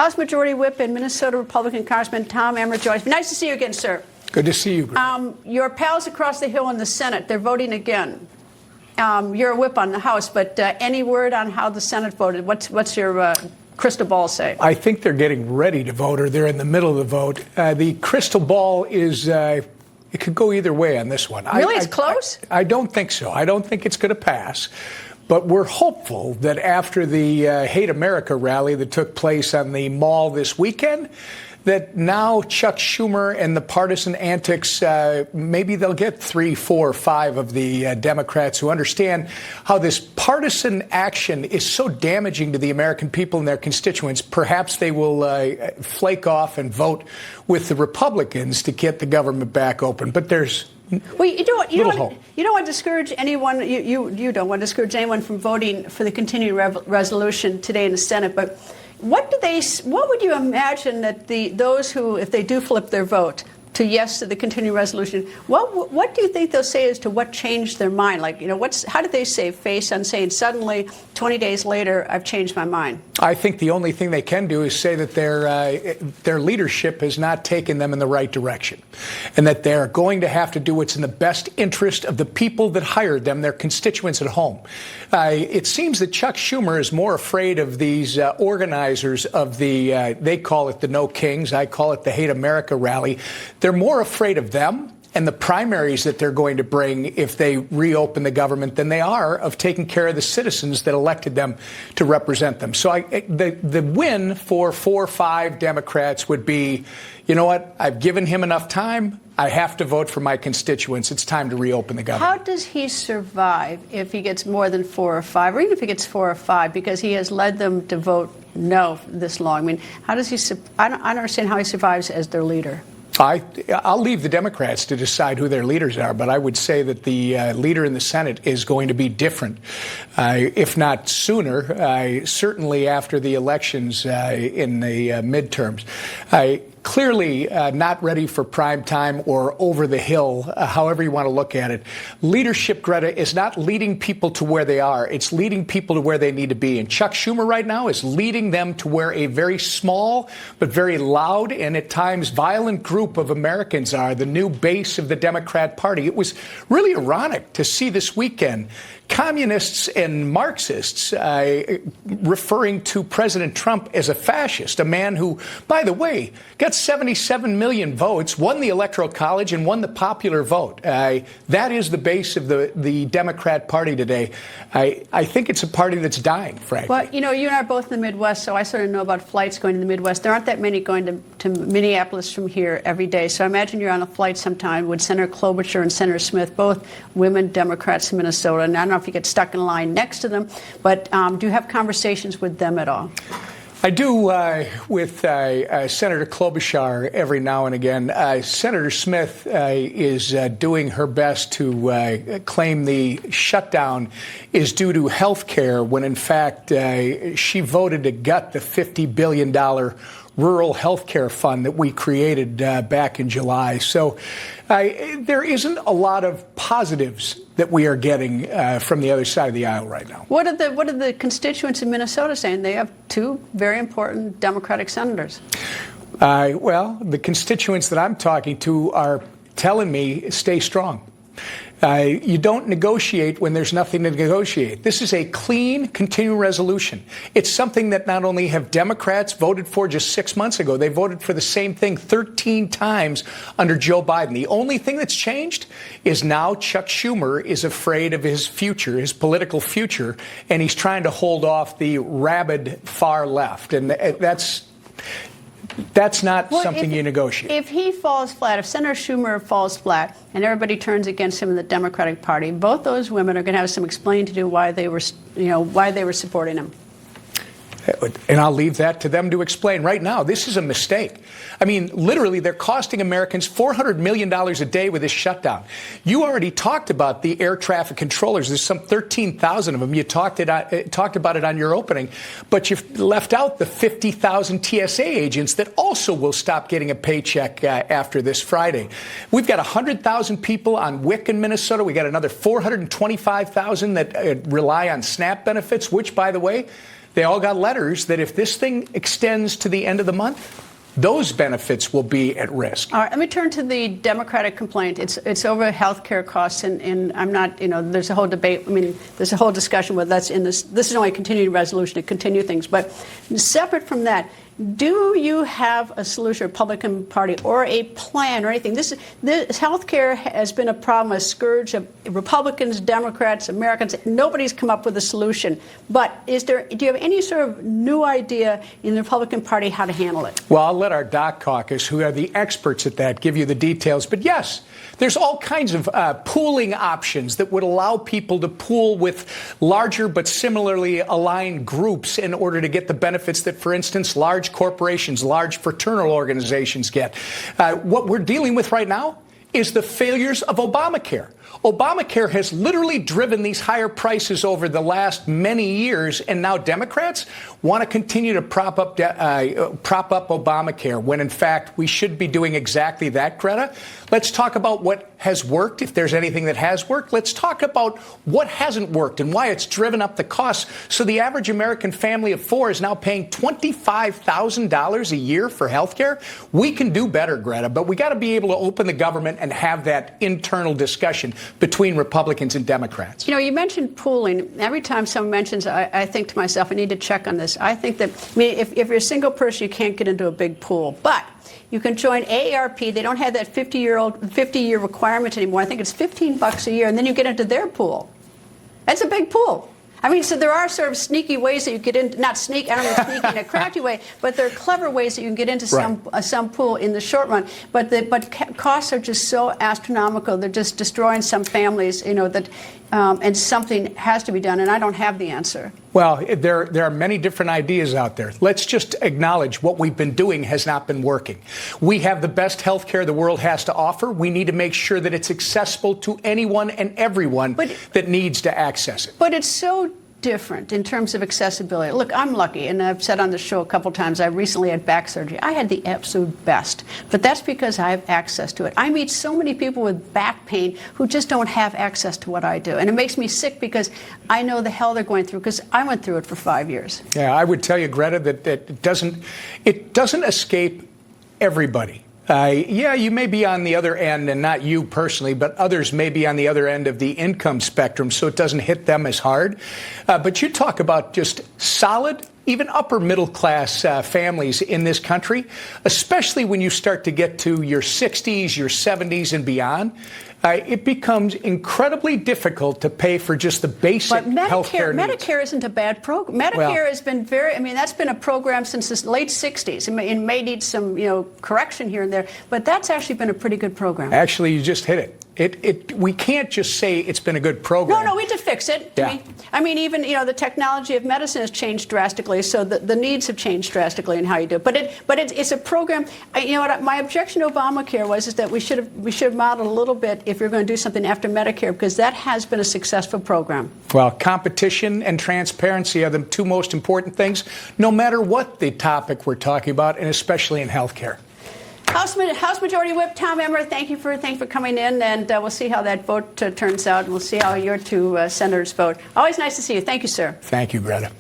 House Majority Whip and Minnesota Republican Congressman Tom Emmer joins me. Nice to see you again, sir. Good to see you, Greg. Your pals across the hill in the Senate, they're voting again. You're a whip on the House, but any word on how the Senate voted? What's your crystal ball say? I think they're getting ready to vote, or they're in the middle of the vote. The crystal ball is, it could go either way on this one. Really? It's close? I don't think so. I don't think it's going to pass. But we're hopeful that after the Hate America rally that took place on the Mall this weekend, that now Chuck Schumer and the partisan antics, maybe they'll get 3, 4, 5 of the Democrats who understand how this partisan action is so damaging to the American people and their constituents. Perhaps they will flake off and vote with the Republicans to get the government back open. But there's well, you don't want to discourage anyone. You don't want to discourage anyone from voting for the continuing resolution today in the Senate. But what would you imagine that those who, if they do flip their vote to yes to the continuing resolution, what do you think they'll say as to what changed their mind? Like, how did they save face on saying suddenly 20 days later I've changed my mind? I think the only thing they can do is say that their leadership has not taken them in the right direction, and that they're going to have to do what's in the best interest of the people that hired them, their constituents at home. It seems that Chuck Schumer is more afraid of these organizers of they call it the No Kings, I call it the Hate America rally. They're more afraid of them and the primaries that they're going to bring if they reopen the government than they are of taking care of the citizens that elected them to represent them. So the win for 4 or 5 Democrats would be, you know what, I've given him enough time. I have to vote for my constituents. It's time to reopen the government. How does he survive if he gets more than 4 or 5, or even if he gets 4 or 5, because he has led them to vote no this long? I mean, how does he? I don't understand how he survives as their leader. I'll leave the Democrats to decide who their leaders are, but I would say that the leader in the Senate is going to be different, if not sooner, certainly after the elections in the midterms. Clearly not ready for prime time or over the hill, however you want to look at it. Leadership, Greta, is not leading people to where they are. It's leading people to where they need to be. And Chuck Schumer right now is leading them to where a very small but very loud and at times violent group of Americans are, the new base of the Democrat Party. It was really ironic to see this weekend communists and Marxists referring to President Trump as a fascist, a man who, by the way, got 77 million votes, won the Electoral College, and won the popular vote. That is the base of the Democrat Party today. I think it's a party that's dying, frankly. Well, you and I are both in the Midwest, so I sort of know about flights going to the Midwest. There aren't that many going to Minneapolis from here every day. So I imagine you're on a flight sometime with Senator Klobuchar and Senator Smith, both women Democrats in Minnesota. And I don't know if you get stuck in line next to them, but do you have conversations with them at all? I do with Senator Klobuchar every now and again. Senator Smith is doing her best to claim the shutdown is due to health care when, in fact, she voted to gut the $50 billion rural health care fund that we created back in July. So there isn't a lot of positives that we are getting from the other side of the aisle right now. What are the constituents in Minnesota saying? They have 2 very important Democratic senators. Well, the constituents that I'm talking to are telling me stay strong. You don't negotiate when there's nothing to negotiate. This is a clean, continuing resolution. It's something that not only have Democrats voted for just 6 months ago, they voted for the same thing 13 times under Joe Biden. The only thing that's changed is now Chuck Schumer is afraid of his future, his political future, and he's trying to hold off the rabid far left. And that's not something you negotiate. If he falls flat, if Senator Schumer falls flat and everybody turns against him in the Democratic Party, both those women are going to have some explaining to do why they were supporting him. And I'll leave that to them to explain. Right now, this is a mistake. I mean, literally, they're costing Americans $400 million a day with this shutdown. You already talked about the air traffic controllers. There's some 13,000 of them. You talked about it on your opening, but you've left out the 50,000 TSA agents that also will stop getting a paycheck after this Friday. We've got 100,000 people on WIC in Minnesota. We got another 425,000 that rely on SNAP benefits, which, by the way, they all got letters that if this thing extends to the end of the month, those benefits will be at risk. All right, let me turn to the Democratic complaint. It's over health care costs, and I'm not, there's a whole debate. I mean, there's a whole discussion whether that's in this. This is only a continuing resolution to continue things. But separate from that, do you have a solution, Republican Party, or a plan or anything? This health care has been a problem, a scourge of Republicans, Democrats, Americans. Nobody's come up with a solution. But do you have any sort of new idea in the Republican Party how to handle it? Well, I'll let our Doc Caucus, who are the experts at that, give you the details. But yes, there's all kinds of pooling options that would allow people to pool with larger but similarly aligned groups in order to get the benefits that, for instance, large corporations, large fraternal organizations get. What we're dealing with right now is the failures of Obamacare. Obamacare has literally driven these higher prices over the last many years, and now Democrats want to continue to prop up Obamacare when, in fact, we should be doing exactly that, Greta. Let's talk about what has worked, if there's anything that has worked. Let's talk about what hasn't worked and why it's driven up the costs. So the average American family of four is now paying $25,000 a year for health care. We can do better, Greta, but we got to be able to open the government and have that internal discussion between Republicans and Democrats. You mentioned pooling. Every time someone mentions, I think to myself, I need to check on this. I think that, if you're a single person, you can't get into a big pool. But you can join AARP. They don't have that 50-year requirement anymore. I think it's $15 a year, and then you get into their pool. That's a big pool. I mean, so there are sort of sneaky ways that you get into, not sneaky, I don't mean sneaky in a crafty way, but there are clever ways that you can get into some pool in the short run. But costs are just so astronomical. They're just destroying some families, and something has to be done, and I don't have the answer. Well, there are many different ideas out there. Let's just acknowledge what we've been doing has not been working. We have the best health care the world has to offer. We need to make sure that it's accessible to anyone and everyone that needs to access it. But it's so different in terms of accessibility. Look, I'm lucky, and I've said on the show a couple times, I recently had back surgery. I had the absolute best, but that's because I have access to it. I meet so many people with back pain who just don't have access to what I do, and it makes me sick because I know the hell they're going through because I went through it for 5 years. Yeah, I would tell you, Greta, that it doesn't escape everybody. You may be on the other end, and not you personally, but others may be on the other end of the income spectrum, so it doesn't hit them as hard. But you talk about just solid, even upper middle class families in this country, especially when you start to get to your 60s, your 70s, and beyond. It becomes incredibly difficult to pay for just the basic health care needs. Medicare isn't a bad program. Medicare has been that's been a program since the late 60s. It may need some, correction here and there, but that's actually been a pretty good program. Actually, you just hit it. We can't just say it's been a good program. No, we have to fix it. Yeah. Even the technology of medicine has changed drastically, so the needs have changed drastically in how you do it. But it's a program. My objection to Obamacare is that we should have modeled a little bit if you're going to do something after Medicare, because that has been a successful program. Well, competition and transparency are the two most important things, no matter what the topic we're talking about, and especially in health care. House Majority Whip Tom Emmer, thank you for coming in, and we'll see how that vote turns out, and we'll see how your two senators vote. Always nice to see you. Thank you, sir. Thank you, Greta.